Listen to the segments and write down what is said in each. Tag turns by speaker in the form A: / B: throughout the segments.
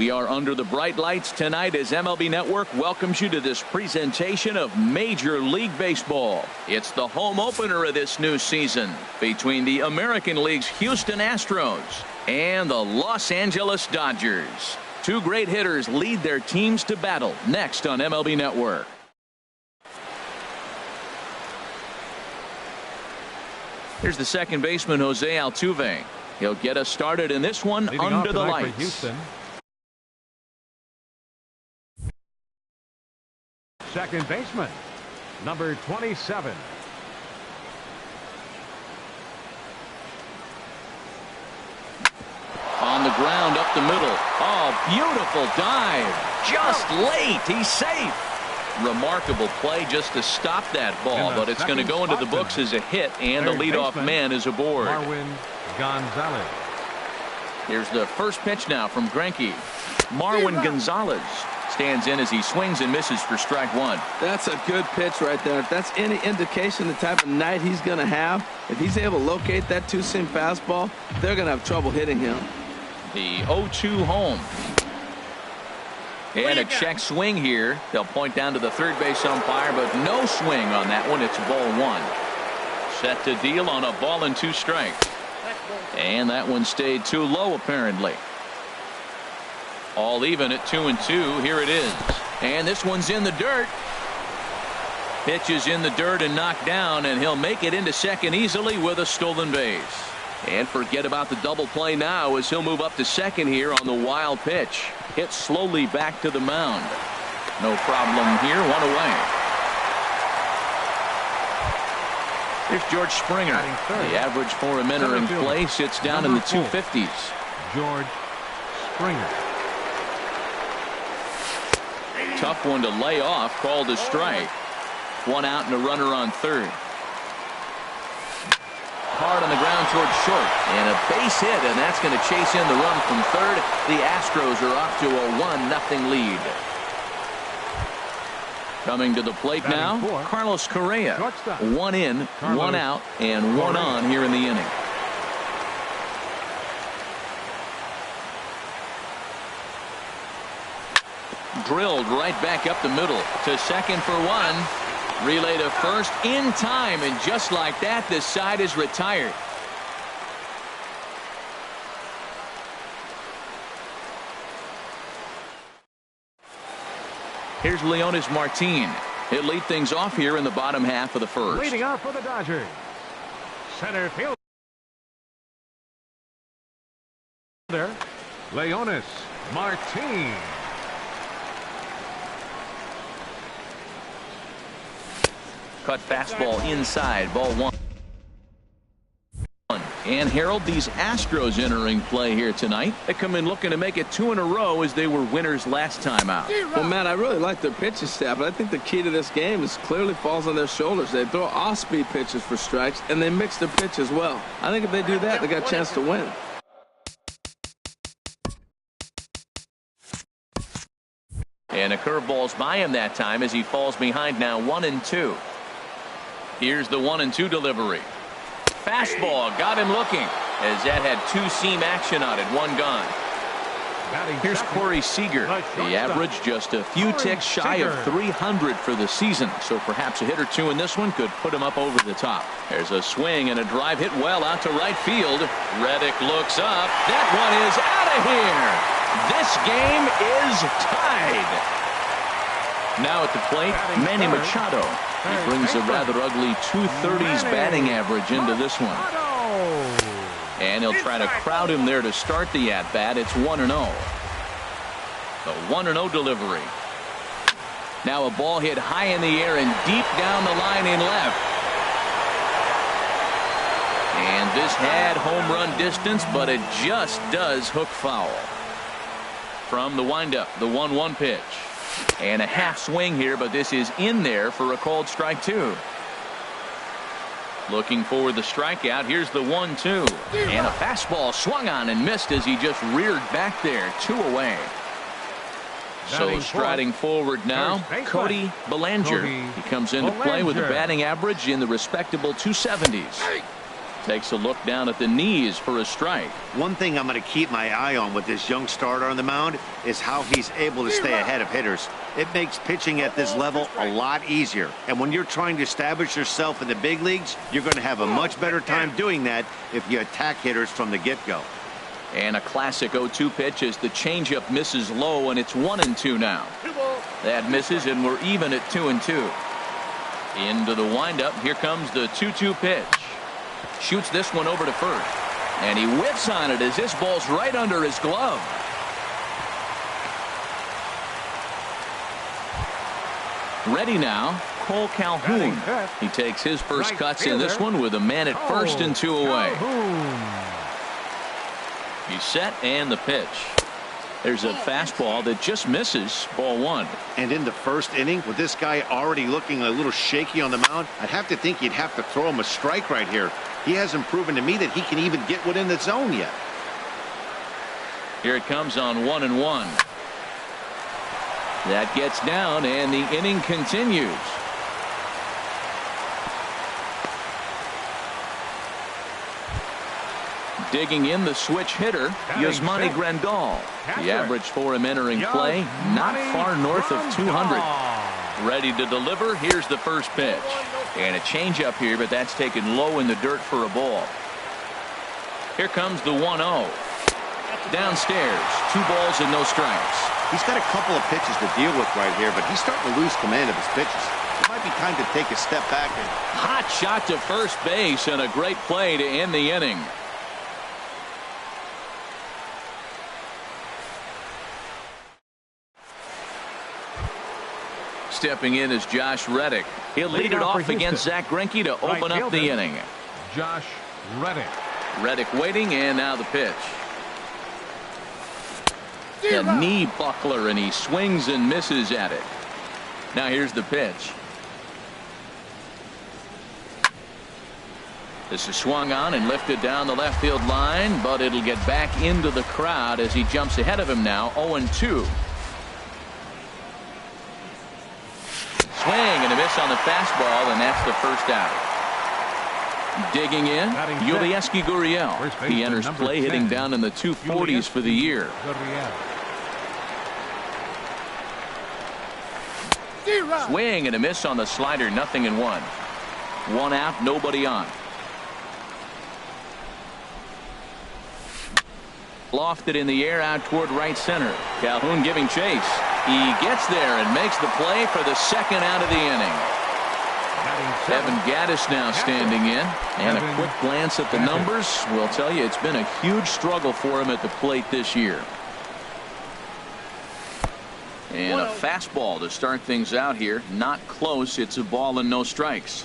A: We are under the bright lights tonight as MLB Network welcomes you to this presentation of Major League Baseball. It's the home opener of this new season between the American League's Houston Astros and the Los Angeles Dodgers. Two great hitters lead their teams to battle next on MLB Network. Here's the second baseman, Jose Altuve. He'll get us started in this one under the lights.
B: Second baseman, number 27.
A: On the ground up the middle. Oh, beautiful dive. Just late. He's safe. Remarkable play just to stop that ball, but it's going to go into the books as a hit, and the leadoff man is aboard.
B: Marwin Gonzalez.
A: Here's the first pitch now from Greinke. Marwin Gonzalez stands in as he swings and misses for strike one.
C: That's a good pitch right there. If that's any indication the type of night he's going to have, if he's able to locate that two-seam fastball, they're going to have trouble hitting him.
A: The 0-2 home. And a check swing here. They'll point down to the third base umpire, but no swing on that one. It's ball one. Set to deal on a ball and two strikes. And that one stayed too low apparently. All even at 2-2. Here it is. And this one's in the dirt. Pitch is in the dirt and knocked down, and he'll make it into second easily with a stolen base. And forget about the double play now as he'll move up to second here on the wild pitch. Hit slowly back to the mound. No problem here. One away. Here's George Springer. The average for him entering play sits down in the 250s.
B: George Springer.
A: Tough one to lay off, called a strike. One out and a runner on third. Hard on the ground towards short, and a base hit, and that's going to chase in the run from third. The Astros are off to a 1-0 lead. Coming to the plate now, Carlos Correa. One in, one out, and one on here in the inning. Drilled right back up the middle to second for one. Relay to first in time, and just like that, this side is retired. Here's Leonis Martin. He'll lead things off here in the bottom half of the first.
B: Leading off for the Dodgers, center fielder Leonis Martin.
A: Cut fastball inside, ball one. And Harold, these Astros entering play here tonight. They come in looking to make it two in a row as they were winners last time out.
C: Well, Matt, I really like their pitching staff, but I think the key to this game is clearly falls on their shoulders. They throw off-speed pitches for strikes, and they mix their pitch as well. I think if they do that, they got a chance to win.
A: And a curveball's by him that time as he falls behind now 1-2. Here's the 1-2 delivery. Fastball got him looking as that had two-seam action on it. One gone. Here's Corey Seager. The average just a few ticks shy of 300 for the season, so perhaps a hit or two in this one could put him up over the top. There's a swing and a drive hit well out to right field. Reddick looks up. That one is out of here. This game is tied. Now at the plate, Manny Machado. He brings a rather ugly 230s batting average into this one. And he'll try to crowd him there to start the at-bat. It's 1-0. The 1-0 delivery. Now a ball hit high in the air and deep down the line in left. And this had home run distance, but it just does hook foul. From the windup, the 1-1 pitch. And a half swing here, but this is in there for a called strike two. Looking for the strikeout. Here's the 1-2. And a fastball swung on and missed as he just reared back there. Two away. So striding forward now, Cody Bellinger. He comes into play with a batting average in the respectable 270s. Takes a look down at the knees for a strike.
D: One thing I'm going to keep my eye on with this young starter on the mound is how he's able to stay ahead of hitters. It makes pitching at this level a lot easier. And when you're trying to establish yourself in the big leagues, you're going to have a much better time doing that if you attack hitters from the get-go.
A: And a classic 0-2 pitch as the changeup misses low, and it's 1-2 now. That misses, and we're even at 2-2. Into the windup. Here comes the 2-2 pitch. Shoots this one over to first. And he whiffs on it as this ball's right under his glove. Ready now, Cole Calhoun. He takes his first cuts in this one with a man at first and 2 away. He's set, and the pitch. There's a fastball that just misses, ball 1.
D: And in the first inning, with this guy already looking a little shaky on the mound, I'd have to think you'd have to throw him a strike right here. He hasn't proven to me that he can even get within the zone yet.
A: Here it comes on 1-1. That gets down, and the inning continues. Digging in the switch hitter, Yasmani Grandal. The average for him entering play, not far north of 200. Ready to deliver. Here's the first pitch. And a changeup here, but that's taken low in the dirt for a ball. Here comes the 1-0. Downstairs, 2 balls and no strikes.
D: He's got a couple of pitches to deal with right here, but he's starting to lose command of his pitches. It might be time to take a step back.
A: Hot shot to first base, and a great play to end the inning. Stepping in is Josh Reddick. He'll lead it off against Zach Greinke to open up the inning.
B: Josh Reddick.
A: Reddick waiting, and now the pitch. A knee buckler, and he swings and misses at it. Now here's the pitch. This is swung on and lifted down the left field line, but it'll get back into the crowd as he jumps ahead of him now, 0-2. Swing and a miss on the fastball, and that's the first out. Digging in, Yulieski Gurriel. He enters play hitting down in the 240s for the year. Swing and a miss on the slider, 0-1. 1 out, nobody on. Lofted in the air out toward right center. Calhoun giving chase. He gets there and makes the play for the second out of the inning. Evan Gattis now standing in, and a quick glance at the numbers will tell you it's been a huge struggle for him at the plate this year. And a fastball to start things out here. Not close. It's a ball and no strikes.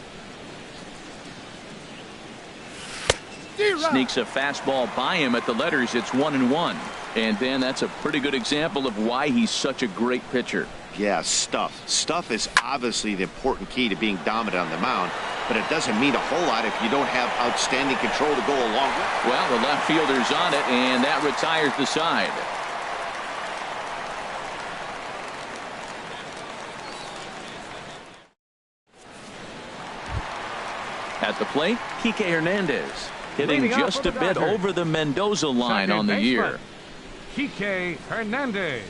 A: Sneaks a fastball by him at the letters. It's 1-1. And Dan, that's a pretty good example of why he's such a great pitcher.
D: Yeah, stuff. Stuff is obviously the important key to being dominant on the mound, but it doesn't mean a whole lot if you don't have outstanding control to go along with it.
A: Well, the left fielder's on it, and that retires the side. At the plate, Kike Hernandez. Hitting just a bit over the Mendoza line on the year.
B: Kike Hernandez.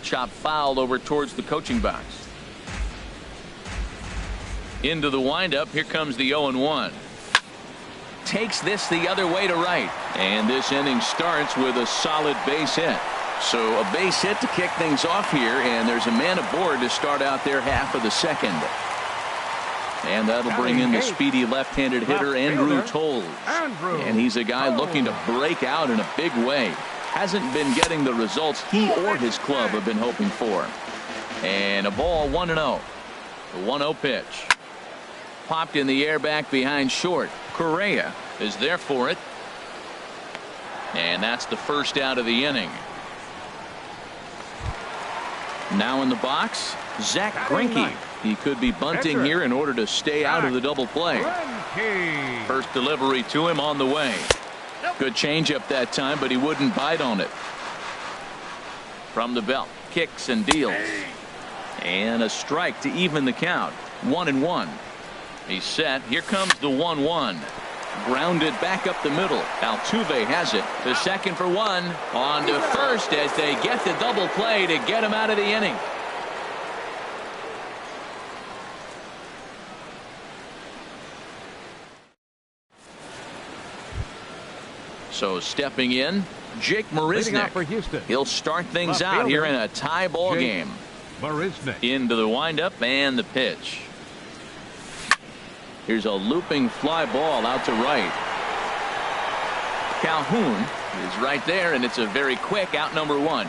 A: Chop foul over towards the coaching box. Into the windup. Here comes the 0-1. Takes this the other way to right. And this inning starts with a solid base hit. So a base hit to kick things off here. And there's a man aboard to start out their half of the second. And that'll bring in the speedy left-handed hitter Andrew Toles. And he's a guy looking to break out in a big way. Hasn't been getting the results he or his club have been hoping for. And a ball, 1-0. The 1-0 pitch. Popped in the air back behind short. Correa is there for it. And that's the first out of the inning. Now in the box, Zach Greinke. He could be bunting here in order to stay out of the double play. First delivery to him on the way. Good changeup that time, but he wouldn't bite on it. From the belt, kicks and deals. And a strike to even the count. 1-1. He's set. Here comes the 1-1. Grounded back up the middle. Altuve has it. The second for one. On to first as they get the double play to get him out of the inning. So stepping in, Jake Marisnick.
B: For Houston.
A: He'll start things out here in a tie ball game.
B: Marisnick.
A: Into the windup and the pitch. Here's a looping fly ball out to right. Calhoun is right there, and it's a very quick out number one.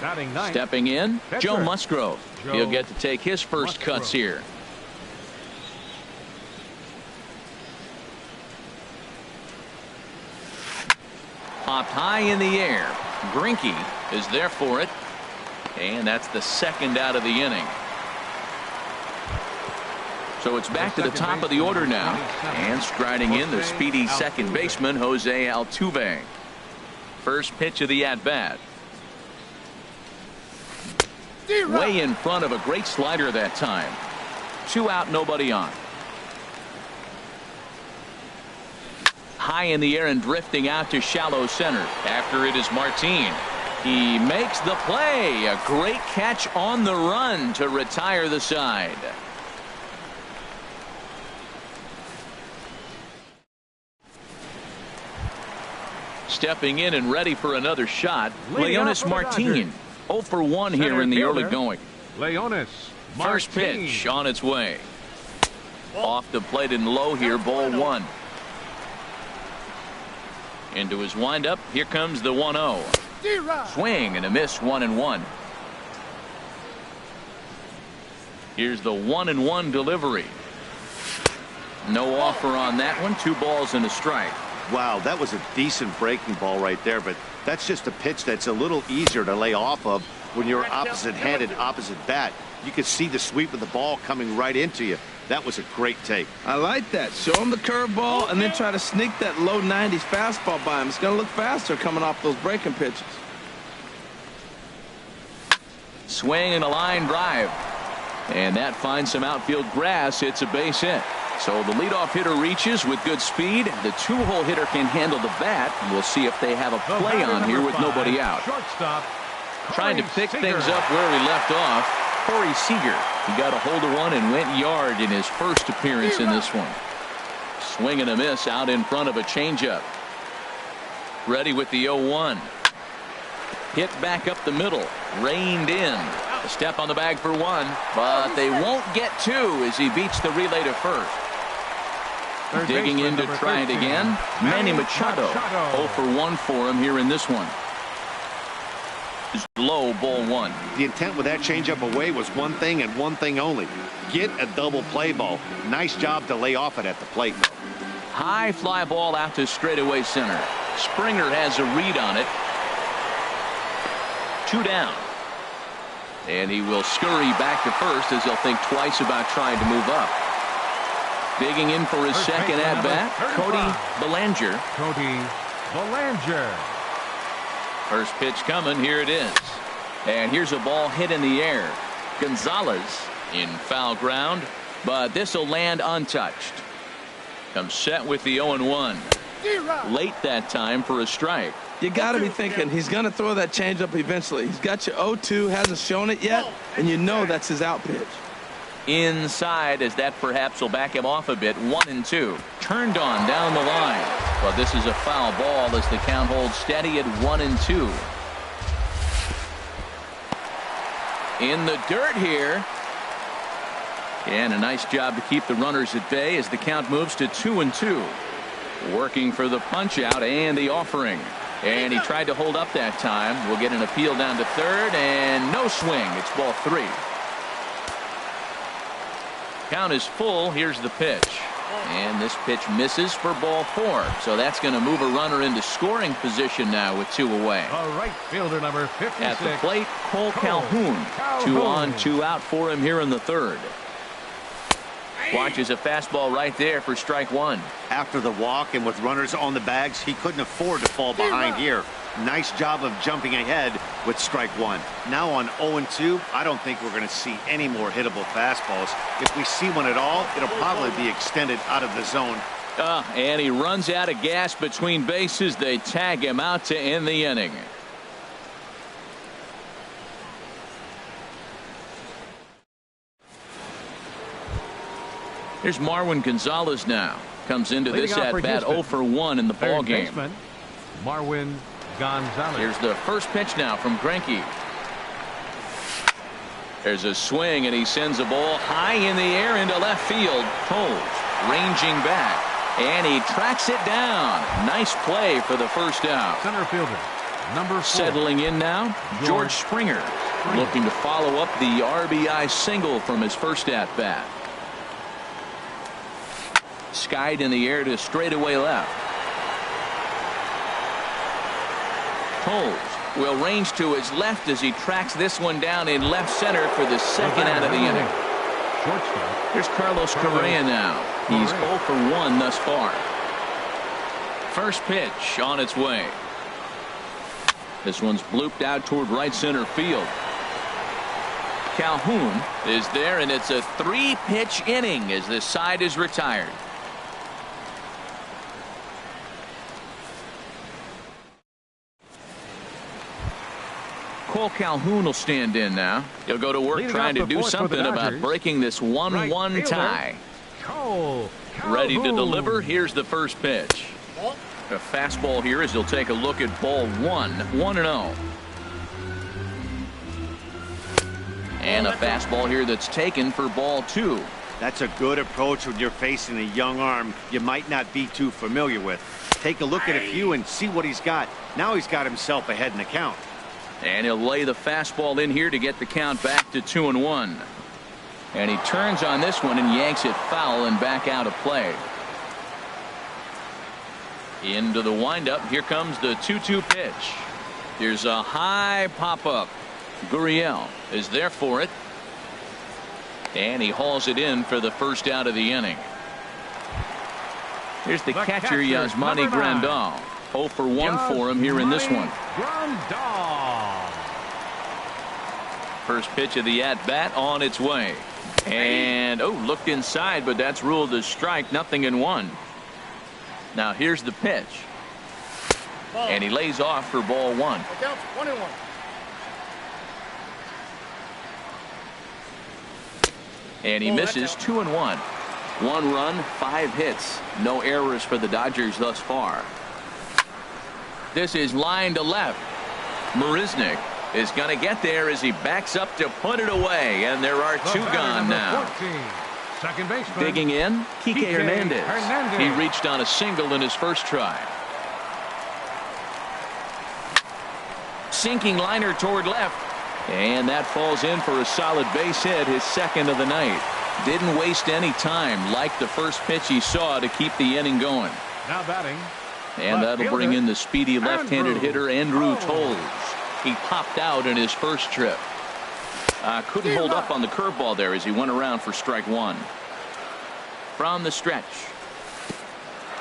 B: Batting ninth.
A: Stepping in,
B: Pitcher.
A: Joe Musgrove.
B: Joe
A: He'll get to take his first
B: Musgrove.
A: cuts here. Popped high in the air. Greinke is there for it. And that's the second out of the inning. So it's back to the top of the order now. And striding in the speedy second baseman, Jose Altuve. First pitch of the at-bat. Way in front of a great slider that time. 2 out, nobody on. High in the air and drifting out to shallow center. After it is Martin. He makes the play. A great catch on the run to retire the side. Stepping in and ready for another shot, Leonis Martin. 0 for 1 here in the early going.
B: Leonis Martin.
A: First pitch on its way. Off the plate and low here, ball 1. Into his windup, here comes the 1-0. Swing and a miss, 1-1. Here's the 1-1 delivery. No offer on that one. 2 balls and a strike.
D: Wow, that was a decent breaking ball right there, but that's just a pitch that's a little easier to lay off of when you're opposite-handed, opposite bat. You could see the sweep of the ball coming right into you. That was a great take.
C: I like that. Show him the curveball and then try to sneak that low 90s fastball by him. It's going to look faster coming off those breaking pitches.
A: Swing and a line drive. And that finds some outfield grass. It's a base hit. So the leadoff hitter reaches with good speed. The 2-hole hitter can handle the bat. We'll see if they have a play on here with nobody out.
B: Shortstop.
A: Trying to pick things up where he left off. Corey Seager. He got a hold of one and went yard in his first appearance in this one. Swing and a miss out in front of a changeup. Ready with the 0-1. Hit back up the middle. Reined in. A step on the bag for 1. But they won't get 2 as he beats the relay to first. Digging in to try it again. Manny Machado. 0 for 1 for him here in this one. Low, ball 1.
D: The intent with that changeup away was one thing and one thing only. Get a double play ball. Nice job to lay off it at the plate.
A: High fly ball out to straightaway center. Springer has a read on it. 2 down. And he will scurry back to first as he'll think twice about trying to move up. Digging in for his second at-bat, Cody Bellinger.
B: Cody Bellinger.
A: First pitch coming. Here it is. And here's a ball hit in the air. Gonzalez in foul ground, but this will land untouched. Comes set with the 0-1. Late that time for a strike.
C: You got to be thinking he's going to throw that changeup eventually. He's got your 0-2, hasn't shown it yet, and you know that's his out pitch.
A: Inside as that perhaps will back him off a bit. 1-2. Turned on down the line. But this is a foul ball as the count holds steady at 1-2. In the dirt here. And a nice job to keep the runners at bay as the count moves to 2-2. Working for the punch out and the offering. And he tried to hold up that time. We'll get an appeal down to third and no swing. It's ball 3. Count is full. Here's the pitch. And this pitch misses for ball 4. So that's going to move a runner into scoring position now with 2 away.
B: A right fielder number 56.
A: At the plate, Cole Calhoun. 2 on, 2 out for him here in the third. Watches a fastball right there for strike one.
D: After the walk and with runners on the bags, he couldn't afford to fall behind here. Nice job of jumping ahead with strike one. Now on 0-2, I don't think we're going to see any more hittable fastballs. If we see one at all, it'll probably be extended out of the zone.
A: And he runs out of gas between bases. They tag him out to end the inning. Here's Marwin Gonzalez now. Comes into this at-bat 0 for 1 in the ball game.
B: Marwin Gonzalez.
A: Here's the first pitch now from Greinke. There's a swing, and he sends a ball high in the air into left field. Toles ranging back, and he tracks it down. Nice play for the first out.
B: Center fielder, number 4.
A: Settling in now, George Springer. Looking to follow up the RBI single from his first at-bat. Skied in the air to straightaway left. Toles will range to his left as he tracks this one down in left center for the second out of the inning.
B: Shortstop.
A: Here's Carlos Correa now. He's 0 for 1 thus far. First pitch on its way. This one's blooped out toward right center field. Calhoun is there, and it's a 3-pitch inning as this side is retired. Cole Calhoun will stand in now. He'll go to work trying to do something about breaking this 1-1 tie. Ready to deliver. Here's the first pitch. A fastball here as he'll take a look at ball 1. 1-0. And a fastball here that's taken for ball 2.
D: That's a good approach when you're facing a young arm you might not be too familiar with. Take a look at a few and see what he's got. Now he's got himself ahead in the count.
A: And he'll lay the fastball in here to get the count back to 2-1. And he turns on this one and yanks it foul and back out of play. Into the windup. Here comes the 2-2 pitch. Here's a high pop-up. Gurriel is there for it. And he hauls it in for the first out of the inning. Here's the catcher, Yasmani Grandal. 0 for 1 for him here in this one. First pitch of the at-bat on its way. And, looked inside, but that's ruled a strike. 0-1. Now here's the pitch. And he lays off for ball 1.
E: 1-1.
A: And he misses 2-1. 1 run, 5 hits. No errors for the Dodgers thus far. This is line to left. Marisnick is going to get there as he backs up to put it away. And there are 2 gone now.
B: 14, second baseman.
A: Digging in, Kike Hernandez. He reached on a single in his first try. Sinking liner toward left. And that falls in for a solid base hit, his second of the night. Didn't waste any time like the first pitch he saw to keep the inning going.
B: Now batting.
A: And that'll bring in the speedy left-handed hitter Andrew Toles. He popped out in his first trip. Couldn't hold up on the curveball there as he went around for strike 1. From the stretch.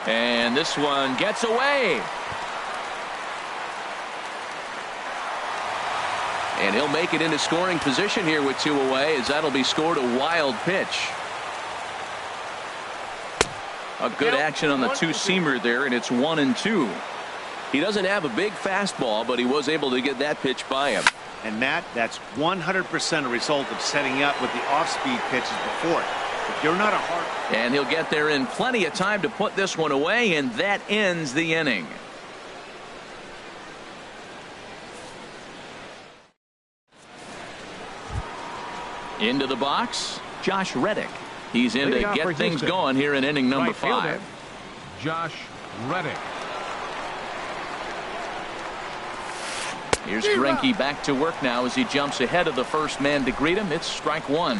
A: And this one gets away. And he'll make it into scoring position here with 2 away as that'll be scored a wild pitch. A good action on the 2-seamer there, and it's 1-2. He doesn't have a big fastball, but he was able to get that pitch by him.
D: And Matt, that's 100% a result of setting up with the off-speed pitches before it. If you're not a hard...
A: And he'll get there in plenty of time to put this one away, and that ends the inning. Into the box, Josh Reddick. He's in to get things going here in inning number 5.
B: Josh Reddick.
A: Here's Greinke back to work now as he jumps ahead of the first man to greet him. It's strike 1.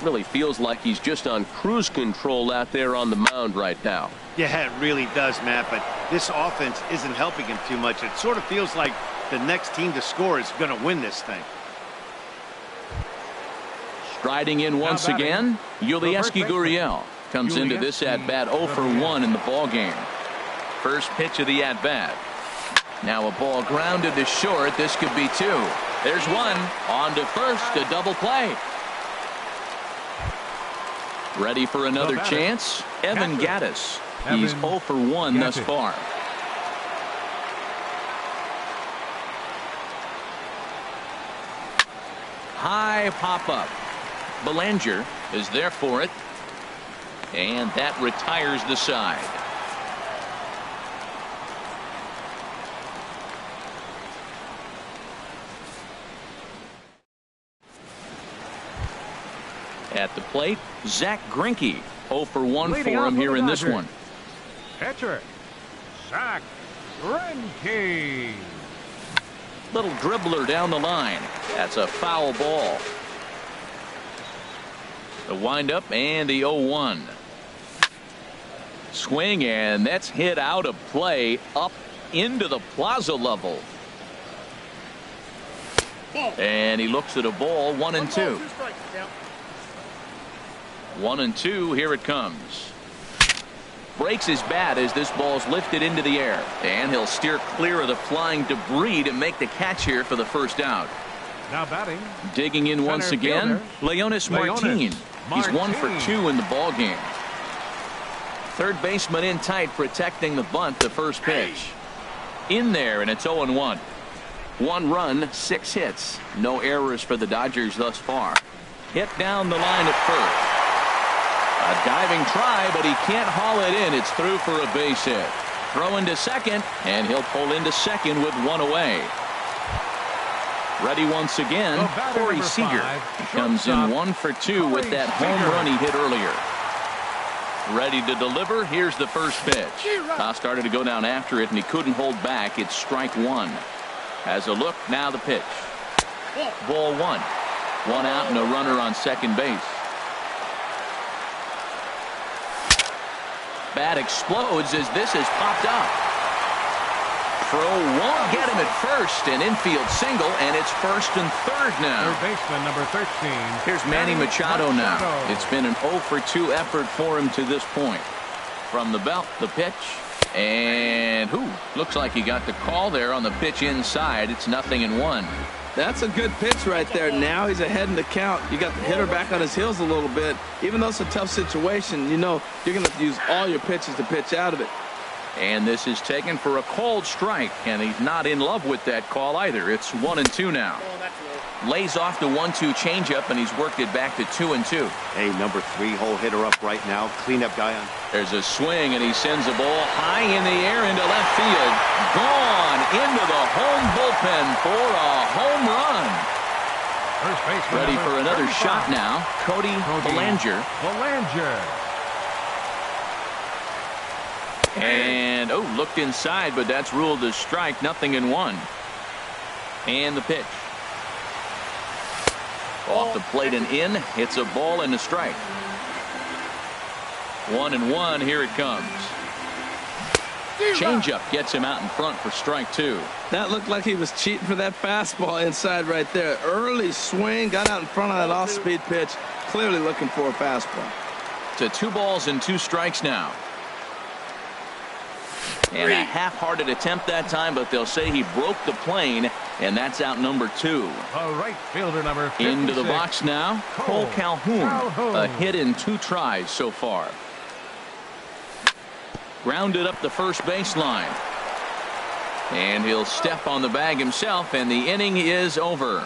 A: Really feels like he's just on cruise control out there on the mound right now.
D: Yeah, it really does, Matt, but this offense isn't helping him too much. It sort of feels like the next team to score is going to win this thing.
A: Striding in once again, Yulieski Gurriel comes into this at-bat 0 for 1 in the ball game. First pitch of the at-bat. Now a ball grounded to short. This could be 2. There's 1. On to first, a double play. Ready for another chance? Evan Gattis. He's 0 for 1 thus far. High pop-up. Belanger is there for it. And that retires the side. At the plate, Zach Greinke. 0 for 1 for him here in this one.
B: Pitcher, Zach Greinke.
A: Little dribbler down the line. That's a foul ball. The windup and the 0-1. Swing, and that's hit out of play up into the plaza level. And he looks at a ball. 1-2. 1-2. Here it comes. Breaks his bat as this ball's lifted into the air, and he'll steer clear of the flying debris to make the catch here for the first out.
B: Now batting.
A: Digging in once again, Leonis Martin. He's 1 for 2 in the ball game. Third baseman in tight, protecting the bunt. The first pitch in there, and it's 0-1. 1 run, 6 hits, no errors for the Dodgers thus far. Hit down the line at first. A diving try, but he can't haul it in. It's through for a base hit. Throw into second, and he'll pull into second with 1 away. Ready once again, Corey Seager. He comes in 1 for 2 with that home run he hit earlier. Ready to deliver. Here's the first pitch. Toss started to go down after it, and he couldn't hold back. It's strike 1. Has a look. Now the pitch. Ball 1. 1 out and a runner on second base. Bat explodes as this has popped up. Throw won't get him at first. An infield single, and it's first and third now.
B: Third baseman number 13.
A: Here's Manny Machado now. It's been an 0 for 2 effort for him to this point. From the belt, the pitch. And looks like he got the call there on the pitch inside. It's 0-1.
C: That's a good pitch right there. Now he's ahead in the count. You got the hitter back on his heels a little bit. Even though it's a tough situation, you know you're going to have to use all your pitches to pitch out of it.
A: And this is taken for a called strike, and he's not in love with that call either. It's 1-2 now. Lays off the 1-2 changeup, and he's worked it back to 2-2.
D: Hey, number 3 hole hitter up right now. Cleanup guy on.
A: There's a swing, and he sends a ball high in the air into left field. Gone into the home bullpen for a home run.
B: First baseman
A: ready for another
B: 35.
A: shot now. Cody Belanger. And looked inside, but that's ruled a strike. 0-1. And the pitch. Off the plate and in. It's a ball and a strike. 1-1. Here it comes. Changeup gets him out in front for strike 2.
C: That looked like he was cheating for that fastball inside right there. Early swing, got out in front of that off-speed pitch. Clearly looking for a fastball.
A: To 2 balls and 2 strikes now. And a half-hearted attempt that time, but they'll say he broke the plane, and that's out number 2.
B: Right fielder number 56.
A: Into the box now, Cole Calhoun. A hit in 2 tries so far. Grounded up the first baseline. And he'll step on the bag himself, and the inning is over.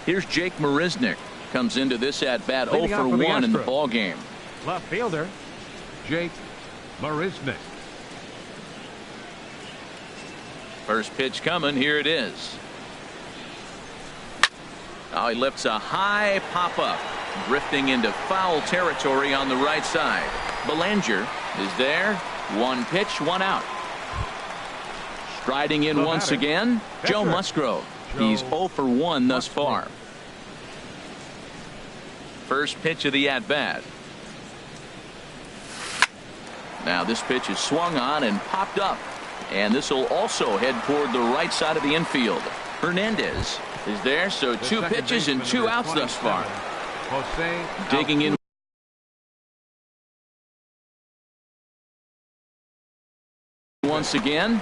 A: Here's Jake Marisnick. Comes into this at-bat 0 for 1 in the ball game.
B: Left fielder, Jake Marisnick.
A: First pitch coming. Here it is. He lifts a high pop-up. Drifting into foul territory on the right side. Belanger is there. 1 pitch, 1 out. Striding in once again, Joe Musgrove. He's 0 for 1 thus far. First pitch of the at-bat. Now this pitch is swung on and popped up. And this will also head toward the right side of the infield. Hernandez is there, so
B: The
A: 2
B: second
A: pitches and
B: baseman,
A: 2
B: number
A: outs thus far.
B: 27, Jose
A: Digging in once again.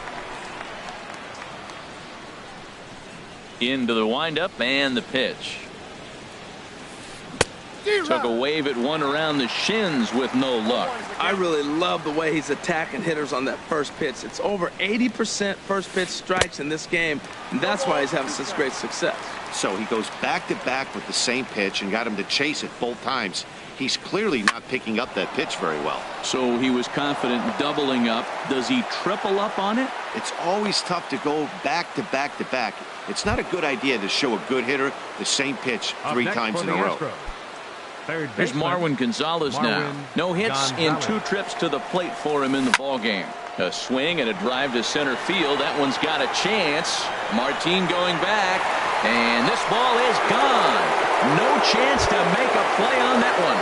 A: Into the windup and the pitch. Took a wave at one around the shins with no luck.
C: I really love the way he's attacking hitters on that first pitch. It's over 80% first pitch strikes in this game, and that's why he's having such great success.
D: So he goes back-to-back with the same pitch and got him to chase it both times. He's clearly not picking up that pitch very well.
A: So he was confident doubling up. Does he triple up on it?
D: It's always tough to go back-to-back-to-back. It's not a good idea to show a good hitter the same pitch 3 times in a row.
A: There's Marwin Gonzalez now. No hits in 2 trips to the plate for him in the ballgame. A swing and a drive to center field. That one's got a chance. Martin going back. And this ball is gone. No chance to make a play on that one.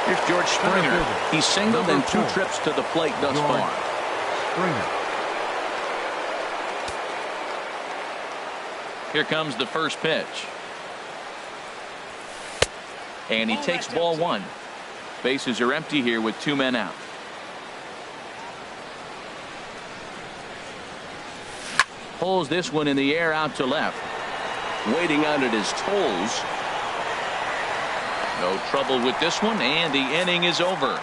A: Here's George Springer. He's singled in 2 trips to the plate thus far. Here comes the first pitch. And he takes ball 1. Bases are empty here with 2 men out. Pulls this one in the air out to left. Waiting out at his toes. No trouble with this one, and the inning is over.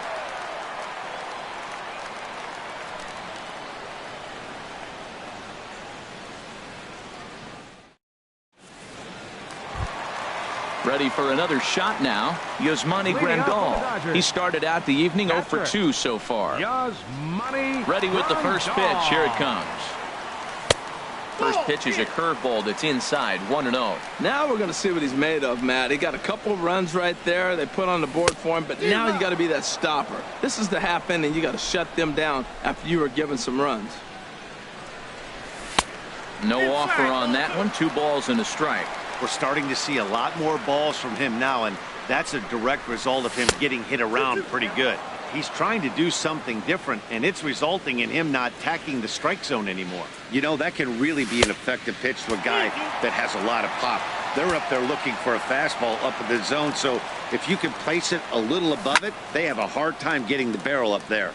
A: Ready for another shot now. Yasmani Grandal. He started out the evening 0 for 2 so far. Ready with the first pitch. Here it comes. First pitch is a curveball that's inside 1-0.
C: Now we're going to see what he's made of, Matt. He got a couple of runs right there they put on the board for him, but now you got to be that stopper. This is the half inning. You got to shut them down after you were given some runs.
A: No offer on that one. 2 balls and a strike.
D: We're starting to see a lot more balls from him now, and that's a direct result of him getting hit around pretty good. He's trying to do something different, and it's resulting in him not attacking the strike zone anymore. You know, that can really be an effective pitch to a guy that has a lot of pop. They're up there looking for a fastball up in the zone, so if you can place it a little above it, they have a hard time getting the barrel up there.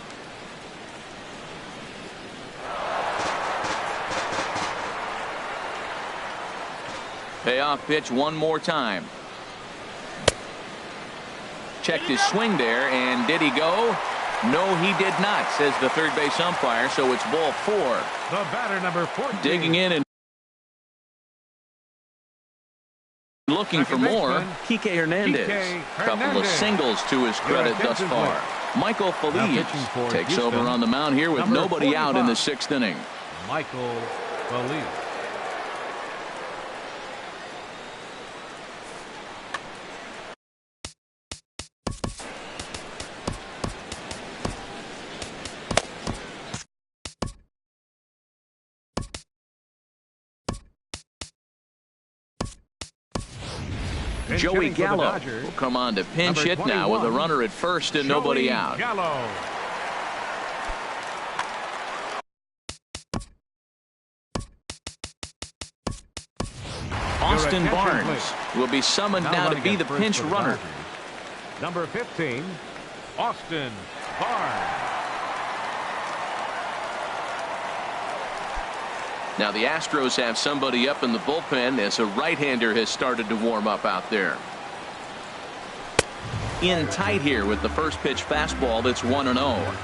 A: Payoff pitch one more time. Checked his swing there, and did he go? No, he did not, says the third base umpire, so it's ball 4.
B: The batter, number 14.
A: Digging in and looking for more. Kike Hernandez. Couple of singles to his credit thus far. Michael Feliz takes over on the mound here with nobody out in the 6th inning.
B: Michael Feliz.
A: Joey Gallo will come on to pinch hit now with a runner at first and nobody out.
B: Gallo.
A: Austin Barnes will be summoned now to be the pinch runner.
B: Number 15, Austin Barnes.
A: Now the Astros have somebody up in the bullpen as a right-hander has started to warm up out there. In tight here with the first pitch fastball that's 1-0.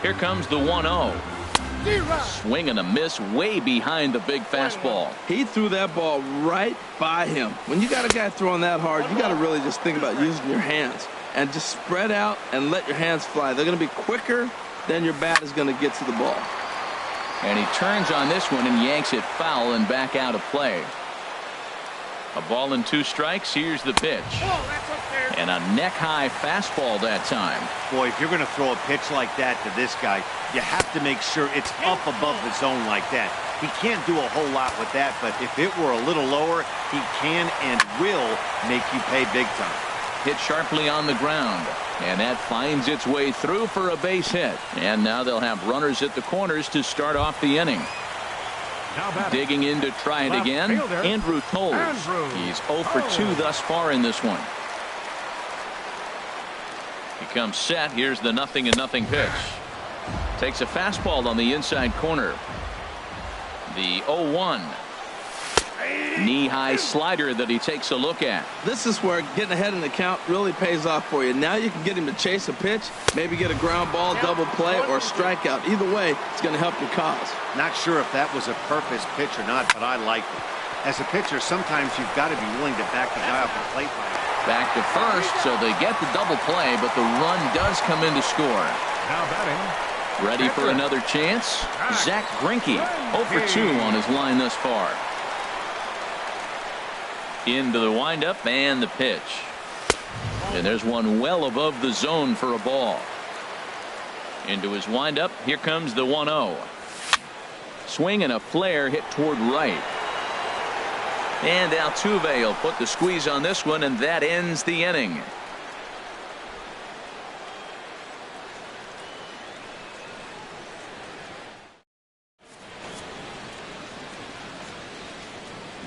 A: Here comes the 1-0. Swing and a miss way behind the big fastball.
C: He threw that ball right by him. When you got a guy throwing that hard, you got to really just think about using your hands and just spread out and let your hands fly. They're going to be quicker than your bat is going to get to the ball.
A: And he turns on this one and yanks it foul and back out of play. A ball and 2 strikes. Here's the pitch. And a neck-high fastball that time.
D: Boy, if you're going to throw a pitch like that to this guy, you have to make sure it's up above the zone like that. He can't do a whole lot with that, but if it were a little lower, he can and will make you pay big time.
A: hit sharply on the ground. And that finds its way through for a base hit. And now they'll have runners at the corners to start off the inning. Digging in to try it again, Andrew Toles. He's 0 for 2 thus far in this one. He comes set. Here's the 0-0 pitch. Takes a fastball on the inside corner. The 0-1. Knee-high slider that he takes a look at.
C: This is where getting ahead in the count really pays off for you. Now you can get him to chase a pitch, maybe get a ground ball, double play, or a strikeout. Either way, it's going to help your cause.
D: Not sure if that was a purpose pitch or not, but I like it. As a pitcher, sometimes you've got to be willing to back the guy off the plate.
A: Back to first, so they get the double play, but the run does come in to score.
B: Now batting.
A: Ready for another chance? Zach Greinke, 0 for 2 on his line thus far. Into the windup and the pitch. And there's one well above the zone for a ball. Into his windup. Here comes the 1-0. Swing and a flare hit toward right. And Altuve will put the squeeze on this one, and that ends the inning.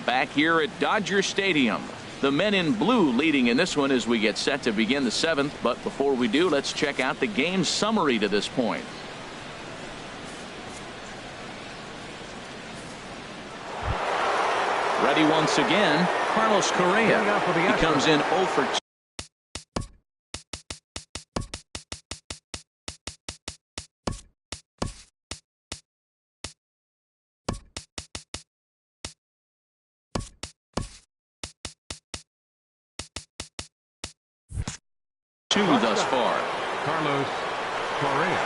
A: Back here at Dodger Stadium, the men in blue leading in this one as we get set to begin the 7th. But before we do, let's check out the game summary to this point. Ready once again, Carlos Correa. He comes in 0 for 2. Thus far.
B: Carlos Correa.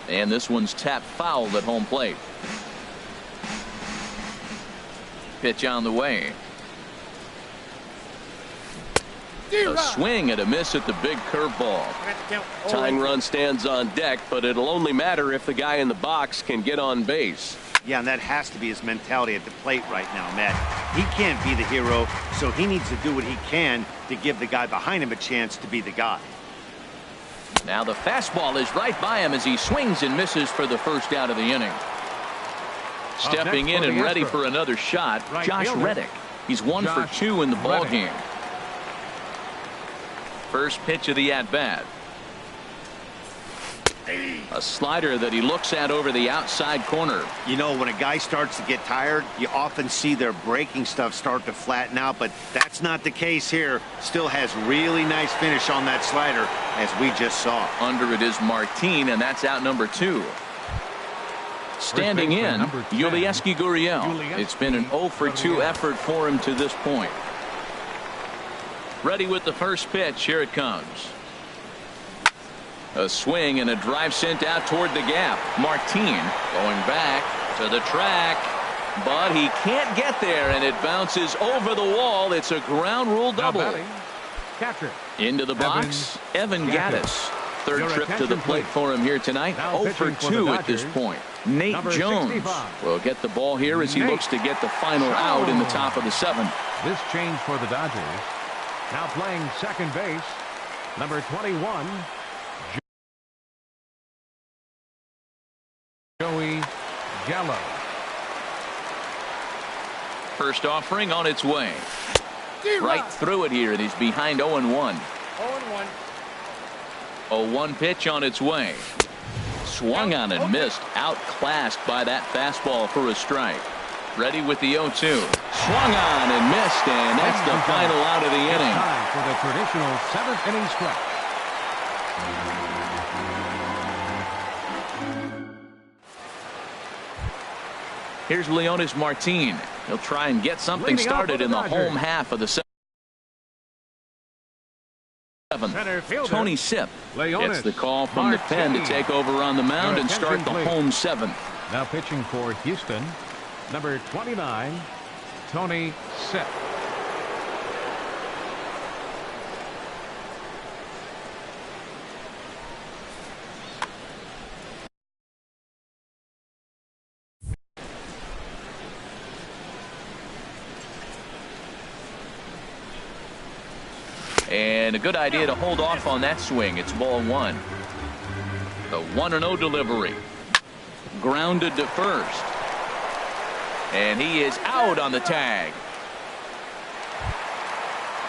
A: And this one's tapped foul at home plate. Pitch on the way. A swing and a miss at the big curveball.
E: Tying run stands on deck, but it'll only matter if the guy in the box can get on base.
D: Yeah, and that has to be his mentality at the plate right now, Matt. He can't be the hero, so he needs to do what he can to give the guy behind him a chance to be the guy.
A: Now the fastball is right by him as he swings and misses for the first out of the inning. Stepping in and ready for another shot, Josh Reddick. He's 1 for 2 in the ballgame. First pitch of the at-bat. A slider that he looks at over the outside corner.
D: You know, when a guy starts to get tired, you often see their breaking stuff start to flatten out, but that's not the case here. Still has really nice finish on that slider, as we just saw.
A: Under it is Martin, and that's out number 2. Standing in, Yulieski Gurriel. It's been an 0 for 2 effort for him to this point. Ready with the first pitch. Here it comes. A swing and a drive sent out toward the gap. Martin going back to the track, but he can't get there, and it bounces over the wall. It's a ground rule double.
B: Catcher.
A: Into the box, Evan Gattis. Third trip to the plate for him here tonight. 0 for 2 at this point. Nate Jones will get the ball here as he looks to get the final out in the top of the 7th.
B: This change for the Dodgers. Now playing second base, number 21. Joey Gallo.
A: First offering on its way. Right through it here, and he's behind 0-1. 0-1 pitch on its way. Swung on and missed. Outclassed by that fastball for a strike. Ready with the 0-2. Swung on and missed, and that's the final out of the inning.
B: Time for the traditional 7th inning stretch.
A: Here's Leonis Martin. He'll try and get something started in the home half of the 7th. Tony Sipp gets the call from the pen to take over on the mound and start the home 7th.
B: Now pitching for Houston, number 29, Tony Sipp.
A: And a good idea to hold off on that swing. It's ball one. The 1-0 delivery. Grounded to first. And he is out on the tag.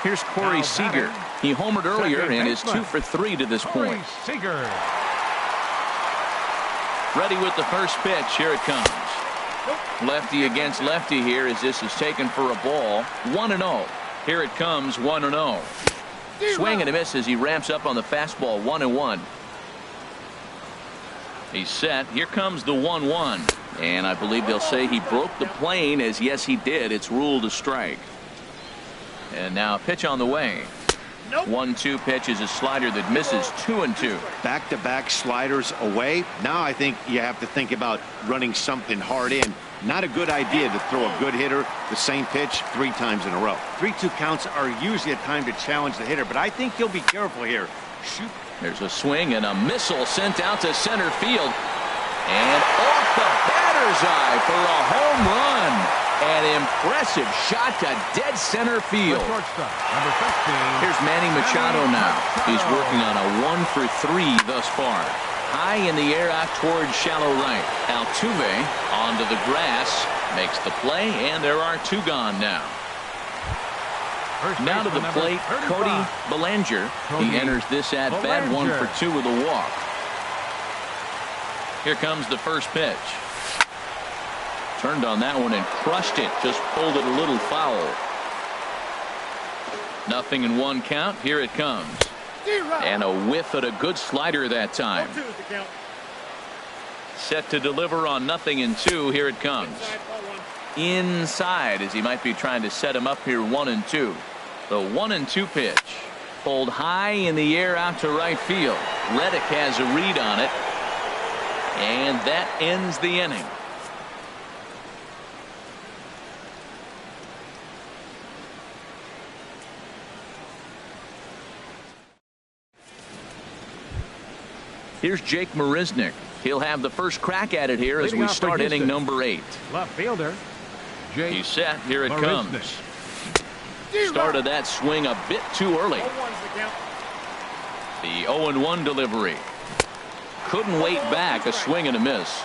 A: Here's Corey Seager. He homered earlier and is 2 for 3 to this point.
B: Seager.
A: Ready with the first pitch. Here it comes. Lefty against lefty here as this is taken for a ball. 1-0. Here it comes. 1-0. Swing and a miss as he ramps up on the fastball. 1-1. He's set. Here comes the 1-1. And I believe they'll say he broke the plane, as yes he did. It's ruled a strike. And now a pitch on the way. 1-2 pitch is a slider that misses. 2-2.
D: Back-to-back sliders away. Now I think you have to think about running something hard in. Not a good idea to throw a good hitter the same pitch 3 times in a row. 3-2 counts are usually a time to challenge the hitter, but I think he'll be careful here. Shoot.
A: There's a swing and a missile sent out to center field. And off the batter's eye for a home run. An impressive shot to dead center field.
B: Number 15.
A: Here's Manny Machado now. He's working on a 1 for 3 thus far. High in the air out towards shallow right. Altuve onto the grass. Makes the play, and there are 2 gone now. Now to the plate, Cody Bellinger. He enters this at bat 1 for 2 with a walk. Here comes the first pitch. Turned on that one and crushed it. Just pulled it a little foul. 0-1 count. Here it comes. And a whiff at a good slider that time. Set to deliver on 0-2. Here it comes. Inside as he might be trying to set him up here. 1-2. The 1-2 pitch. Pulled high in the air out to right field. Reddick has a read on it. And that ends the inning. Here's Jake Marisnick. He'll have the first crack at it here as we start inning number 8.
B: Left fielder. Jake
A: He's set. Here it
B: Marisnick.
A: comes. Started that swing a bit too early. The 0-1 delivery. Couldn't wait back. A swing and a miss.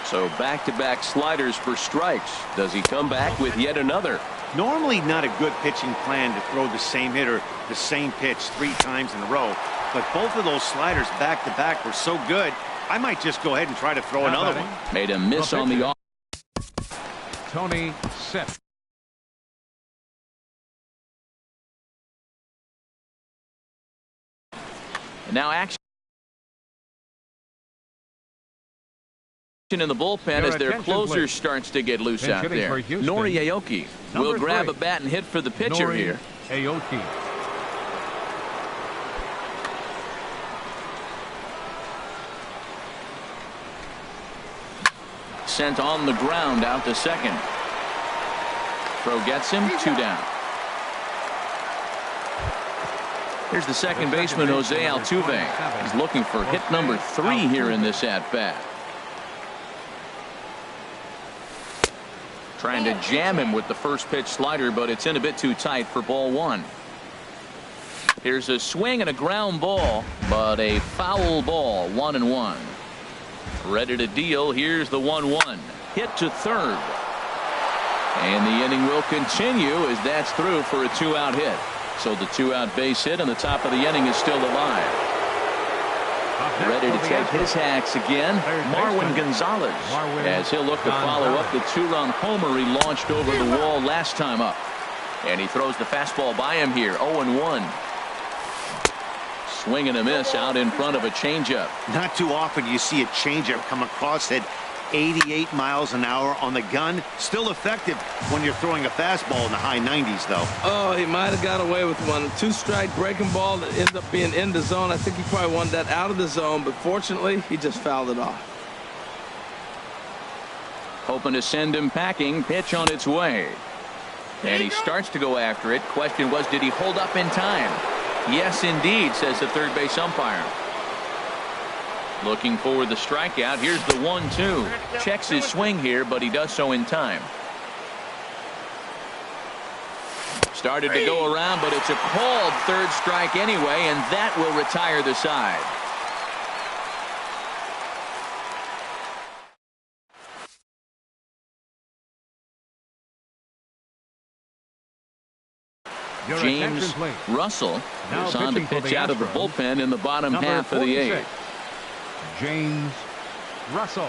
A: So back-to-back sliders for strikes. Does he come back with yet another?
D: Normally not a good pitching plan to throw the same hitter the same pitch 3 times in a row. But both of those sliders back-to-back were so good, I might just go ahead and try to throw another one.
A: Made a miss on the off.
B: Tony Sipp.
A: Now action in the bullpen as their closer starts to get loose out there. Nori Aoki will grab a bat and hit for the pitcher here.
B: Aoki.
A: Sent on the ground out to second. Throw gets him. 2 down. Here's the second baseman, Jose Altuve. He's looking for hit number 3 here in this at-bat. Trying to jam him with the first pitch slider, but it's in a bit too tight for ball 1. Here's a swing and a ground ball, but a foul ball. 1-1. Ready to deal. Here's the 1-1. Hit to third. And the inning will continue as that's through for a 2-out hit. So the 2-out base hit on the top of the inning is still alive. Ready to take his hacks again, Marwin Gonzalez, as he'll look to follow up the 2-run homer he launched over the wall last time up. And he throws the fastball by him here. 0-1. Swing and a miss out in front of a changeup.
D: Not too often you see a changeup come across at 88 miles an hour on the gun. Still effective when you're throwing a fastball in the high 90s, though.
C: Oh, he might have got away with one. 2-strike breaking ball that ended up being in the zone. I think he probably wanted that out of the zone, but fortunately, he just fouled it off.
A: Hoping to send him packing. Pitch on its way. And he starts to go after it. Question was, did he hold up in time? Yes, indeed, says the third base umpire. Looking for the strikeout. Here's the 1-2. Checks his swing here, but he does so in time. Started to go around, but it's a called third strike anyway, and that will retire the side. James Russell is on to pitch out of the bullpen in the bottom half of the eighth.
B: James Russell.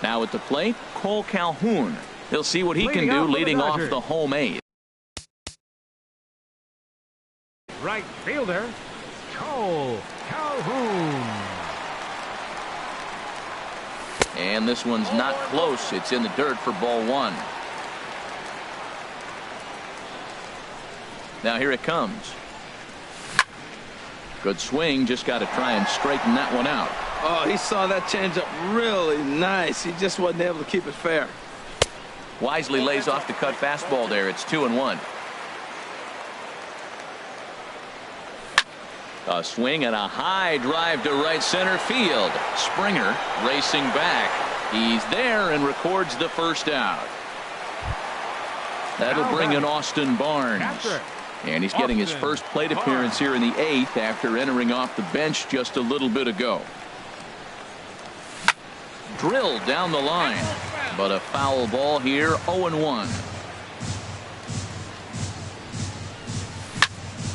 A: Now at the plate, Cole Calhoun. He'll see what he can do leading off the home eighth.
B: Right fielder, Cole Calhoun.
A: And this one's not close. It's in the dirt for ball one. Now here it comes. Good swing. Just got to try and straighten that one out.
C: Oh, he saw that changeup really nice. He just wasn't able to keep it fair.
A: Wisely lays off the cut fastball there. It's 2-1. A swing and a high drive to right center field. Springer racing back. He's there and records the first out. That'll bring in Austin Barnes. And he's getting his first plate appearance here in the eighth after entering off the bench just a little bit ago. Drilled down the line, but a foul ball here. 0-1.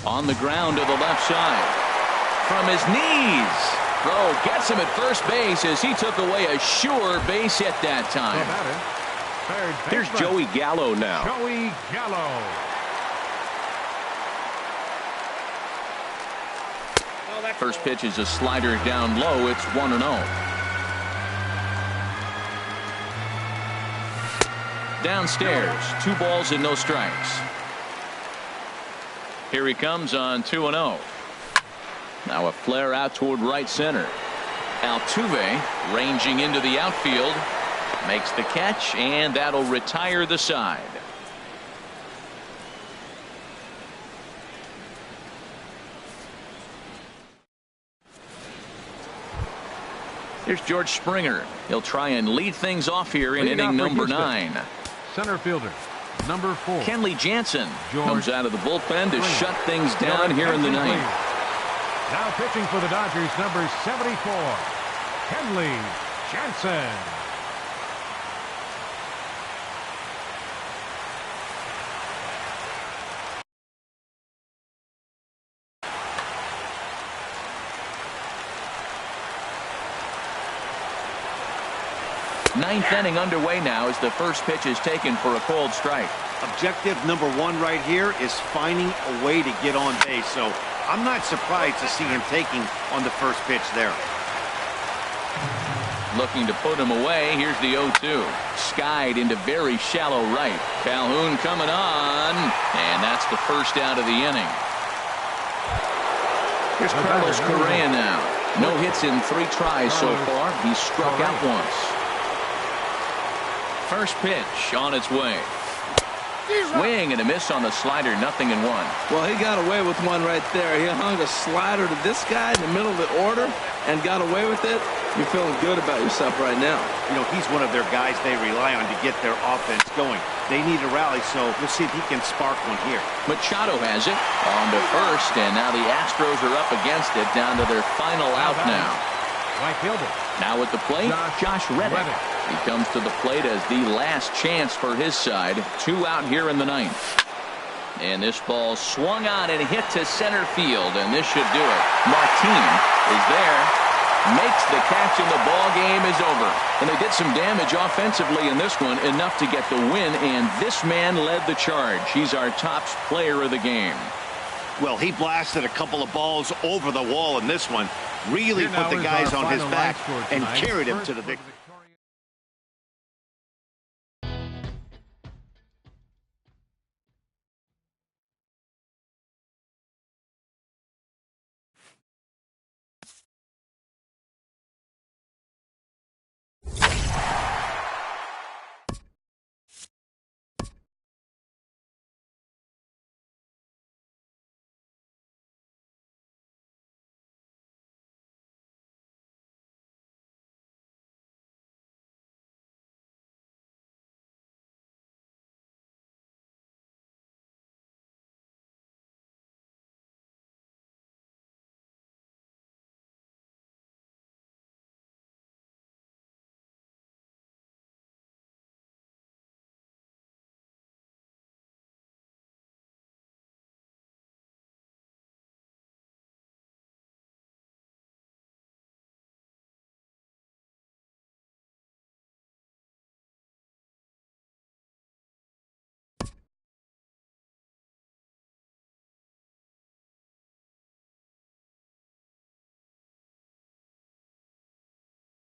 A: On the ground to the left side. From his knees. Throw gets him at first base as he took away a sure base hit that time.
E: Here's Joey Gallo now.
B: Joey Gallo.
A: First pitch is a slider down low. It's 1-0. Downstairs, 2 balls and no strikes. Here he comes on 2-0. Now a flare out toward right center. Altuve ranging into the outfield. Makes the catch, and that'll retire the side. Here's George Springer. He'll try and lead things off here in inning number 9.
B: Center fielder, number 4.
A: Kenley Jansen comes out of the bullpen to shut things down here in the ninth.
B: Now pitching for the Dodgers, number 74, Kenley Jansen.
A: Ninth inning underway now as the first pitch is taken for a called strike.
D: Objective number 1 right here is finding a way to get on base. So I'm not surprised to see him taking on the first pitch there.
A: Looking to put him away. Here's the 0-2. Skied into very shallow right. Calhoun coming on. And that's the first out of the inning. Here's Carlos Correa now. No hits in 3 tries so far. He's struck out once. First pitch on its way. Swing and a miss on the slider. 0-1.
C: Well, he got away with one right there. He hung a slider to this guy in the middle of the order and got away with it. You're feeling good about yourself right now.
D: You know, he's one of their guys they rely on to get their offense going. They need a rally, so we'll see if he can spark one here.
A: Machado has it on to first, and now the Astros are up against it, down to their final out now.
B: Right fielder.
A: Now at the plate, Josh Reddick. He comes to the plate as the last chance for his side. 2 out here in the ninth. And this ball swung on and hit to center field, and this should do it. Martin is there, makes the catch, and the ball game is over. And they did some damage offensively in this one, enough to get the win, and this man led the charge. He's our top player of the game.
D: Well, he blasted a couple of balls over the wall in this one. Really put the guys on his back and carried him to the victory.